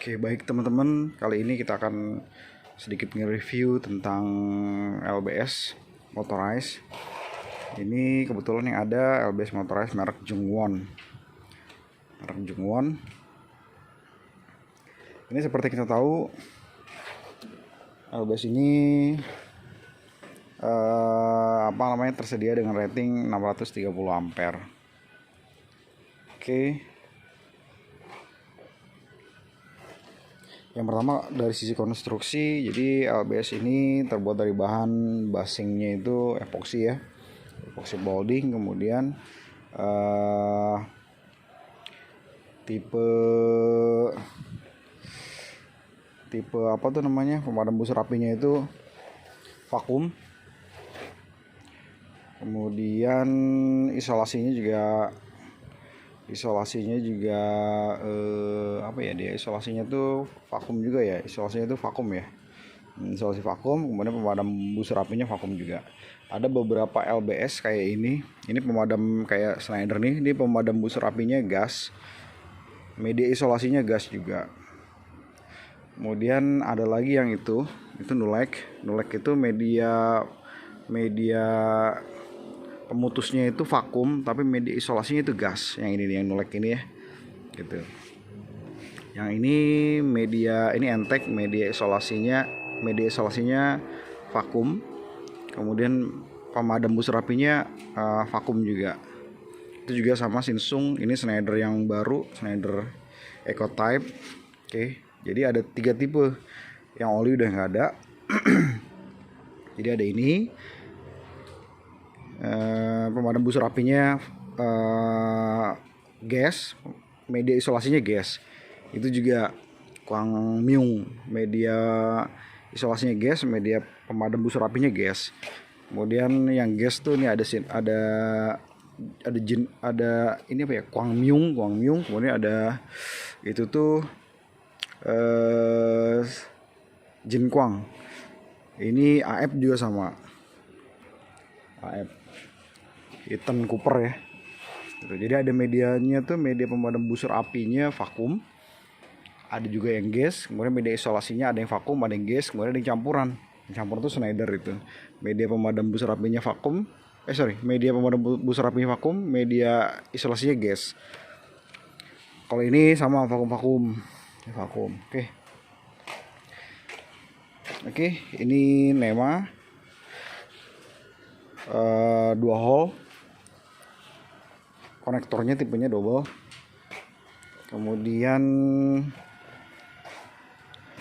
Oke, baik teman-teman, kali ini kita akan sedikit nge-review tentang LBS Motorized. Ini kebetulan yang ada LBS Motorized merek Jungwon. Ini seperti kita tahu, LBS ini tersedia dengan rating 630 ampere. Oke. Yang pertama dari sisi konstruksi, jadi LBS ini terbuat dari bahan basingnya itu epoksi ya, epoksi molding. Kemudian tipe apa tuh namanya, pemadam busur apinya itu vakum. Kemudian isolasinya juga isolasinya tuh vakum juga ya, isolasi vakum. Kemudian pemadam busur apinya vakum juga. Ada beberapa LBS kayak ini pemadam kayak Schneider nih, ini pemadam busur apinya gas, media isolasinya gas juga. Kemudian ada lagi yang itu Nulek itu media pemutusnya itu vakum, tapi media isolasinya itu gas. Yang ini nih, yang Nulek ini ya, gitu. Yang ini Entec, media isolasinya vakum. Kemudian pemadam busur apinya vakum juga. Itu juga sama Sinsung. Ini Schneider yang baru, Schneider EcoType. Oke, jadi ada 3 tipe. Yang oli udah nggak ada. Jadi ada ini. Pemadam busur apinya gas, media isolasinya gas. Itu juga Kwangmyung, media isolasinya gas, media pemadam busur apinya gas. Kemudian yang gas tuh ini ada ini apa ya, Kwangmyung. Kemudian ada itu tuh Jinkwang. Ini AF juga sama, AF Eaton Cooper ya. Jadi ada medianya tuh, media pemadam busur apinya vakum, ada juga yang gas. Kemudian media isolasinya ada yang vakum, ada yang gas, kemudian ada yang campuran. Yang campuran tuh Schneider itu. Media pemadam busur apinya vakum, media pemadam busur apinya vakum, media isolasinya gas. Kalau ini sama vakum. Oke, ini NEMA 2 hole. Konektornya tipenya double. Kemudian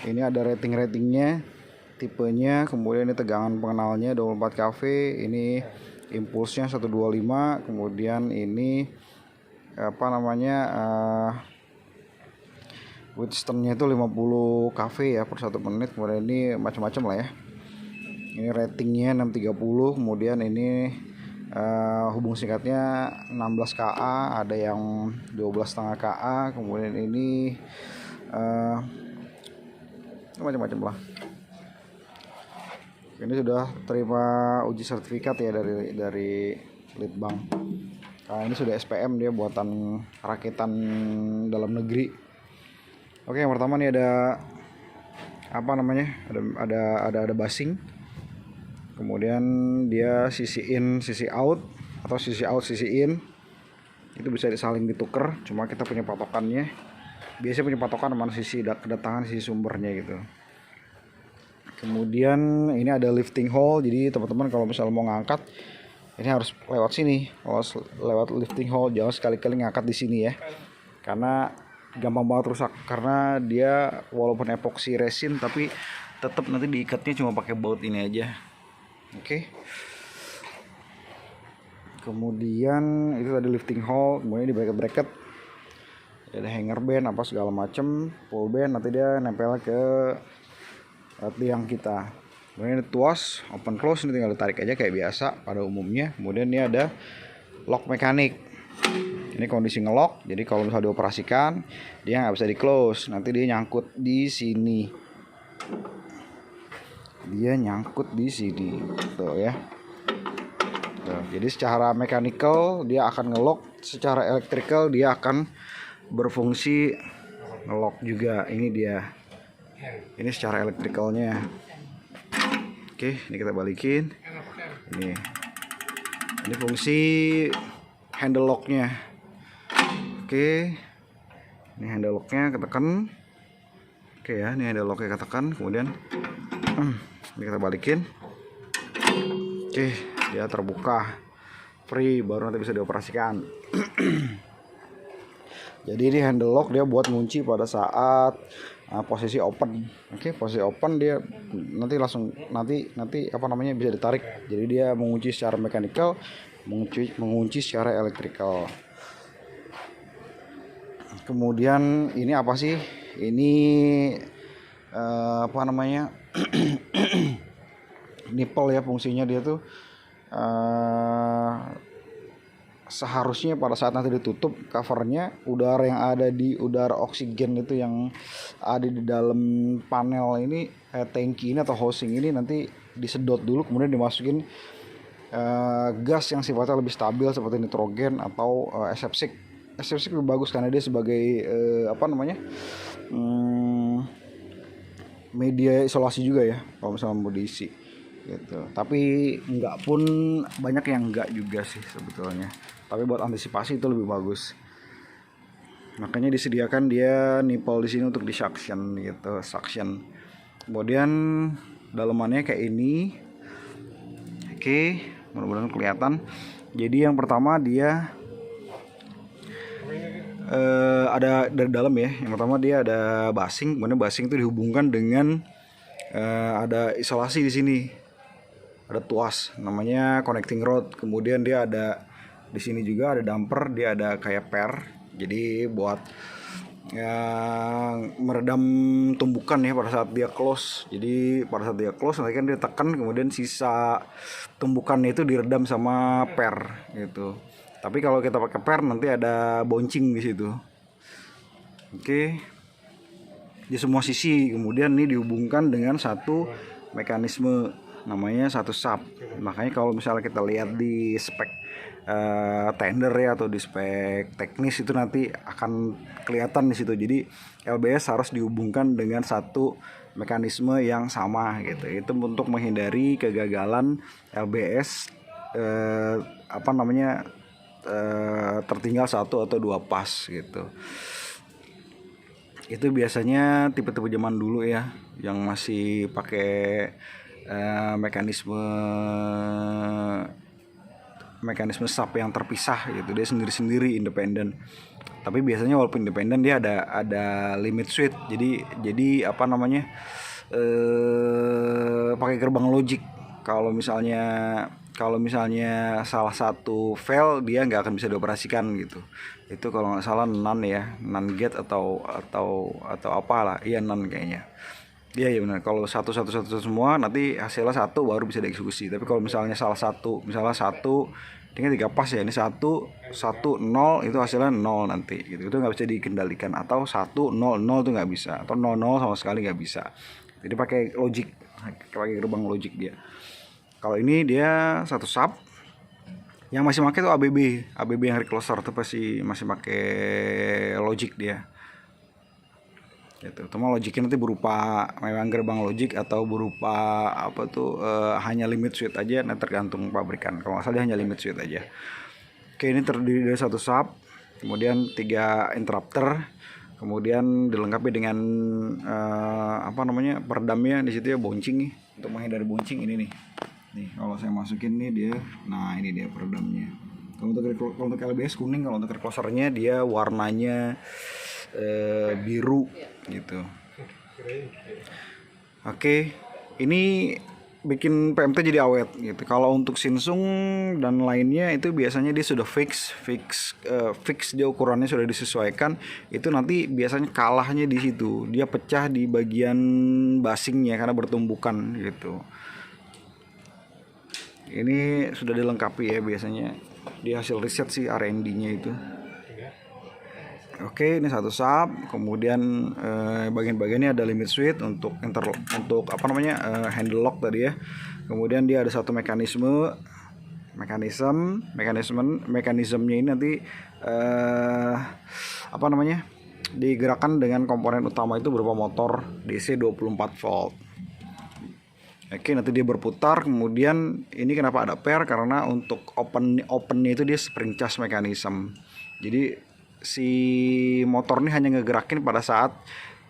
ini ada ratingnya, tipenya. Kemudian ini tegangan pengenalnya 24 kV. Ini impulsnya 125. Kemudian ini Withstand-nya itu 50 kV ya per 1 menit. Kemudian ini macam-macam lah ya. Ini ratingnya 630. Kemudian ini hubung singkatnya 16 KA, ada yang 12,5 KA. Kemudian ini macam-macam lah. Ini sudah terima uji sertifikat ya dari Litbang. Nah, ini sudah SPM, dia buatan rakitan dalam negeri. Oke, yang pertama nih ada ada basing. Kemudian dia sisi in, sisi out, atau sisi out, sisi in. Itu bisa saling ditukar, cuma kita punya patokannya. Biasanya punya patokan mana sisi kedatangan, sisi sumbernya gitu. Kemudian ini ada lifting hole. Jadi teman-teman kalau misalnya mau ngangkat, ini harus lewat sini. Harus lewat lifting hole, jangan sekali-kali ngangkat di sini ya. Karena gampang banget rusak, karena dia walaupun epoksi resin tapi tetap nanti diikatnya cuma pakai baut ini aja. Oke. Kemudian itu ada lifting hole, kemudian di bracket ada hanger band apa segala macem, pull band, nanti dia nempel ke tiang kita. Kemudian ini tuas open close, ini tinggal ditarik aja kayak biasa pada umumnya. Kemudian ini ada lock mekanik. Ini kondisi ngelock, jadi kalau misalnya dioperasikan dia nggak bisa di close, nanti dia nyangkut di sini. Tuh ya. Tuh, jadi secara mechanical dia akan ngelock, secara electrical dia akan berfungsi ngelock juga. Ini dia, ini secara elektrikalnya. Oke, ini kita balikin. Ini fungsi handle locknya. Oke, ini handle locknya ketekan. Oke ya, ini handle locknya ketekan. Kemudian ini kita balikin. Oke, dia terbuka, free, baru nanti bisa dioperasikan. Jadi ini handle lock dia buat ngunci pada saat posisi open. Oke, posisi open dia nanti langsung nanti apa namanya bisa ditarik. Jadi dia mengunci secara mekanikal, mengunci secara elektrikal. Kemudian ini apa sih? Ini apa namanya? Nipple ya, fungsinya dia tuh seharusnya pada saat nanti ditutup covernya, udara yang ada di udara oksigen itu yang ada di dalam panel ini, tangki ini atau housing ini nanti disedot dulu, kemudian dimasukin gas yang sifatnya lebih stabil seperti nitrogen atau aseptik. Aseptik lebih bagus karena dia sebagai apa namanya media isolasi juga ya kalau misalnya mau diisi gitu. Tapi enggak pun banyak yang enggak juga sih sebetulnya. Tapi buat antisipasi itu lebih bagus. Makanya disediakan dia nipple di sini untuk di suction gitu, suction. Kemudian dalamannya kayak ini. Oke, mudah-mudahan kelihatan. Jadi yang pertama dia ada dari dalam ya. Yang pertama dia ada basing, kemudian basing itu dihubungkan dengan ada isolasi di sini. Ada tuas namanya connecting rod. Kemudian dia ada di sini juga ada damper, dia ada kayak per. Jadi buat meredam tumbukan ya pada saat dia close. Jadi pada saat dia close nanti kan dia tekan, kemudian sisa tumbukannya itu diredam sama per gitu. Tapi kalau kita pakai per nanti ada bouncing di situ. Oke. Di semua sisi. Kemudian ini dihubungkan dengan satu mekanisme namanya satu sub. Makanya kalau misalnya kita lihat di spek tender ya atau di spek teknis itu nanti akan kelihatan di situ. Jadi LBS harus dihubungkan dengan satu mekanisme yang sama gitu. Itu untuk menghindari kegagalan LBS apa namanya tertinggal satu atau dua pas gitu. Itu biasanya tipe-tipe zaman dulu ya yang masih pakai mekanisme sub yang terpisah gitu, dia sendiri-sendiri independen. Tapi biasanya walaupun independen dia ada limit switch. Jadi apa namanya pakai gerbang logic. Kalau misalnya salah satu fail dia nggak akan bisa dioperasikan gitu. Itu kalau nggak salah NAND ya, NAND gate atau apalah, iya NAND kayaknya. Iya benar. Kalau satu semua nanti hasilnya satu baru bisa dieksekusi. Tapi kalau misalnya salah satu, misalnya satu, ini 3 pas ya, ini satu 0 itu hasilnya 0 nanti gitu. Itu nggak bisa dikendalikan. Atau 1 0 0 itu nggak bisa. Atau 0 0 sama sekali nggak bisa. Jadi pakai logic, pakai gerbang logic dia. Kalau ini dia satu sub. Yang masih pakai tuh ABB yang recloser tuh pasti masih pakai logic dia. Gitu. Cuma logiknya nanti berupa memang gerbang logic atau berupa apa tuh hanya limit switch aja, nah tergantung pabrikan. Kalau nggak salah dia hanya limit switch aja. Oke, ini terdiri dari satu sub, kemudian 3 interrupter, kemudian dilengkapi dengan apa namanya peredamnya di situ ya, bouncing nih untuk menghindari bouncing ini nih. Nih kalau saya masukin nih dia, nah ini dia peredamnya. Kalau untuk LBS kuning, kalau untuk reclosernya dia warnanya biru gitu. Oke, ini bikin PMT jadi awet gitu. Kalau untuk Samsung dan lainnya itu biasanya dia sudah fix dia ukurannya sudah disesuaikan. Itu nanti biasanya kalahnya di situ. Dia pecah di bagian basingnya karena bertumbukan gitu. Ini sudah dilengkapi ya biasanya. Di hasil riset sih R&D-nya itu. Oke, ini satu sub, kemudian bagian-bagiannya ada limit switch untuk apa namanya handle lock tadi ya. Kemudian dia ada satu mekanismenya ini nanti apa namanya digerakkan dengan komponen utama itu berupa motor DC 24 volt. Oke, nanti dia berputar. Kemudian ini kenapa ada pair, karena untuk opennya itu dia spring charge mechanism. Jadi si motor ini hanya ngegerakin pada saat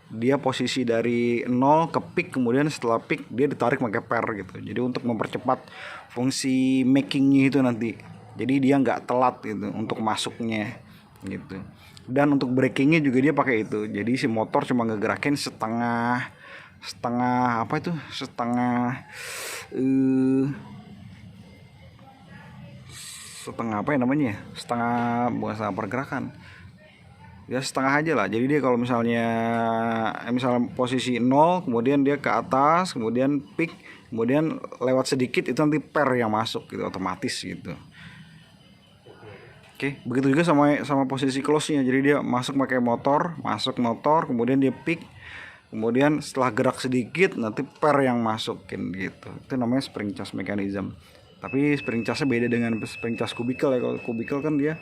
dia posisi dari 0 ke peak, kemudian setelah peak dia ditarik pakai pair gitu. Jadi untuk mempercepat fungsi makingnya itu nanti, jadi dia nggak telat gitu untuk masuknya gitu. Dan untuk breakingnya juga dia pakai itu. Jadi si motor cuma ngegerakin setengah apa itu, setengah apa ya namanya, setengah, bukan setengah pergerakan ya, setengah aja lah. Jadi dia kalau misalnya posisi 0, kemudian dia ke atas, kemudian peak, kemudian lewat sedikit, itu nanti pair yang masuk gitu, otomatis gitu. Oke, begitu juga sama posisi close-nya. Jadi dia masuk pakai motor, kemudian dia peak, kemudian setelah gerak sedikit nanti pair yang masukin gitu. Itu namanya spring charge mechanism. Tapi spring charge-nya beda dengan spring charge kubikel ya. Kalau kubikel kan dia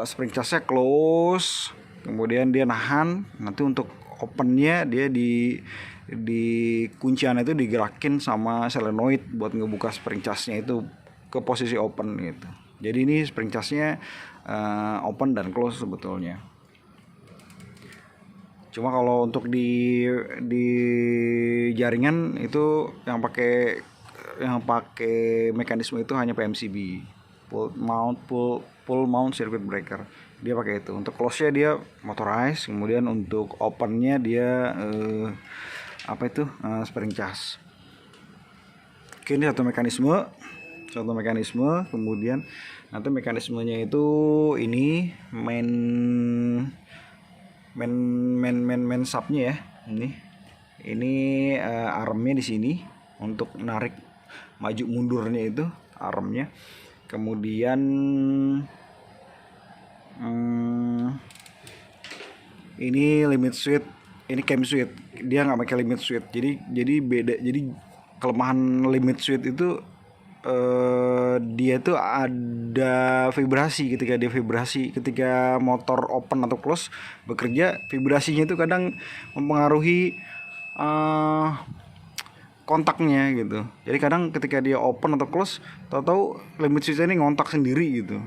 spring charge-nya close, kemudian dia nahan. Nanti untuk opennya dia di kuncian itu digerakin sama solenoid buat ngebuka spring charge-nya itu ke posisi open gitu. Jadi ini spring charge-nya open dan close sebetulnya. Cuma kalau untuk di jaringan itu yang pakai mekanisme itu hanya PMCB, pull mount circuit breaker. Dia pakai itu. Untuk close-nya dia motorized, kemudian untuk open-nya dia spring charge. Oke, ini satu mekanisme, kemudian nanti mekanismenya itu ini main subnya ya. Ini armnya di sini untuk narik maju mundurnya, itu armnya. Kemudian ini limit switch, ini cam switch. Dia nggak pakai limit switch. Jadi beda. Jadi kelemahan limit switch itu dia tuh ada vibrasi. Ketika motor open atau close bekerja, vibrasinya itu kadang mempengaruhi kontaknya gitu. Jadi kadang ketika dia open atau close, tahu-tahu limit switch ini ngontak sendiri gitu.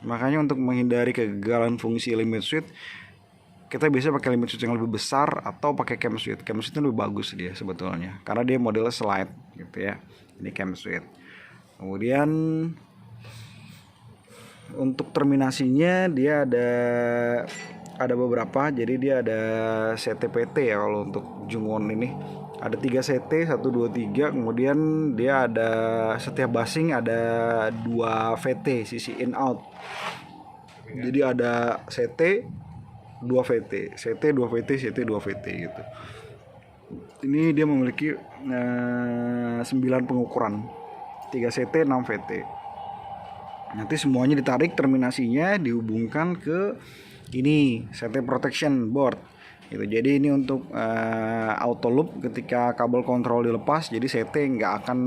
Makanya untuk menghindari kegagalan fungsi limit switch, kita biasa pakai limit switch yang lebih besar atau pakai cam switch. Cam switch itu lebih bagus dia sebetulnya, karena dia modelnya slide gitu ya. Ini cam switch. Kemudian untuk terminasinya dia ada beberapa. Jadi dia ada CT-PT ya. Kalau untuk Jungwon ini ada 3 CT, 1, 2, 3. Kemudian dia ada setiap basing ada 2 VT, sisi in out. Jadi ada CT 2 VT, CT 2 VT, CT 2 VT gitu. Ini dia memiliki 9 pengukuran, 3 CT 6 VT. Nanti semuanya ditarik, terminasinya dihubungkan ke ini CT protection board gitu. Jadi ini untuk auto loop, ketika kabel kontrol dilepas, jadi CT nggak akan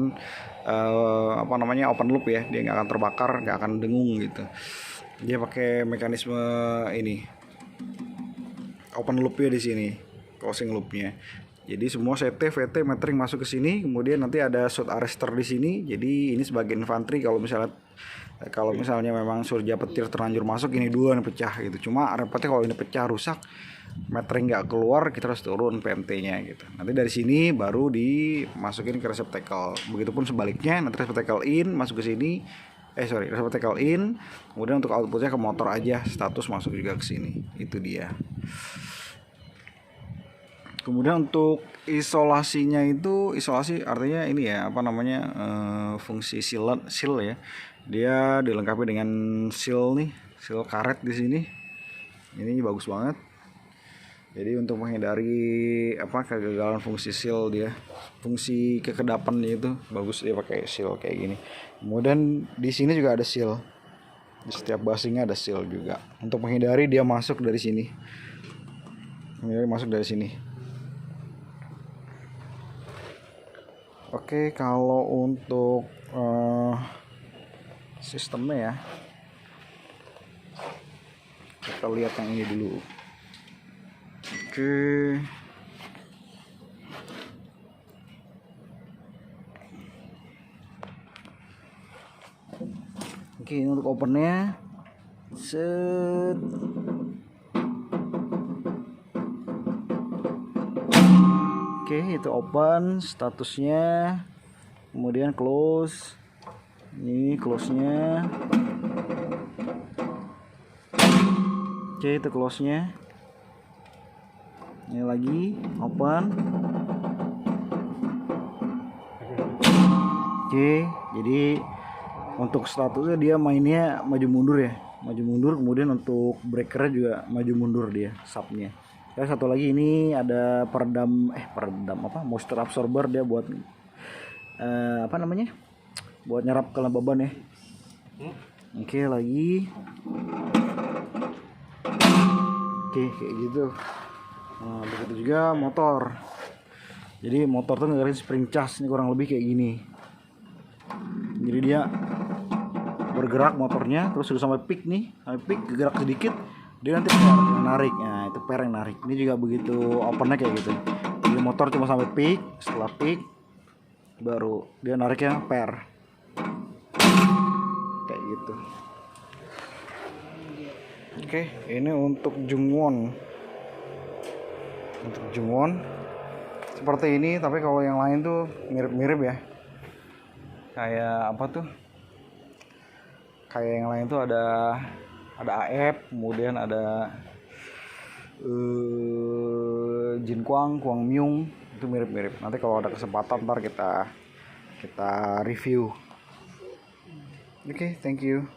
open loop ya, dia nggak akan terbakar, nggak akan dengung gitu. Dia pakai mekanisme ini open loopnya di sini, closing loopnya. Jadi semua CT, VT, metering masuk ke sini, kemudian nanti ada short arrestor di sini. Jadi ini sebagai infanteri, kalau misalnya memang surja petir terlanjur masuk, ini dua yang pecah gitu. Cuma repotnya kalau ini pecah rusak, metering nggak keluar, kita harus turun PMT-nya gitu. Nanti dari sini baru dimasukin ke receptacle. Begitupun sebaliknya, nanti receptacle in masuk ke sini. Receptacle in, kemudian untuk outputnya ke motor aja, status masuk juga ke sini. Itu dia. Kemudian untuk isolasinya itu, isolasi artinya ini ya, fungsi seal ya. Dia dilengkapi dengan seal karet di sini. Ini bagus banget. Jadi untuk menghindari kegagalan fungsi seal, dia fungsi kekedapannya itu bagus, dia pakai seal kayak gini. Kemudian di sini juga ada seal. Di setiap basingnya ada seal juga untuk menghindari dia masuk dari sini. Oke, kalau untuk sistemnya ya, kita lihat yang ini dulu. Oke. Oke, ini untuk opennya. Set. Oke, itu open statusnya. Kemudian close. Ini close-nya. Oke, itu close-nya. Ini lagi open. Oke, jadi untuk statusnya dia mainnya maju mundur ya, maju mundur. Kemudian untuk breakernya juga maju mundur dia subnya. Dan satu lagi ini ada peredam moisture absorber, dia buat apa namanya, buat nyerap kelembaban ya. Oke, lagi. Oke, kayak gitu. Nah, begitu juga motor. Jadi motor tuh ngeluarin spring charge ini kurang lebih kayak gini. Jadi dia bergerak motornya, terus sudah sampai peak nih, sampai peak gerak sedikit, dia nanti per yang narik. Nah, itu per yang narik. Ini juga begitu opennya kayak gitu. Jadi motor cuma sampai peak, setelah peak baru dia nariknya per. Kayak gitu. Oke, ini untuk Jungwon. Untuk Jungwon seperti ini, tapi kalau yang lain tuh mirip-mirip ya. Kayak apa tuh? Kayak yang lain tuh ada AF, kemudian ada Jinquang, Kwangmyung, itu mirip-mirip. Nanti kalau ada kesempatan ntar kita review. Oke, thank you.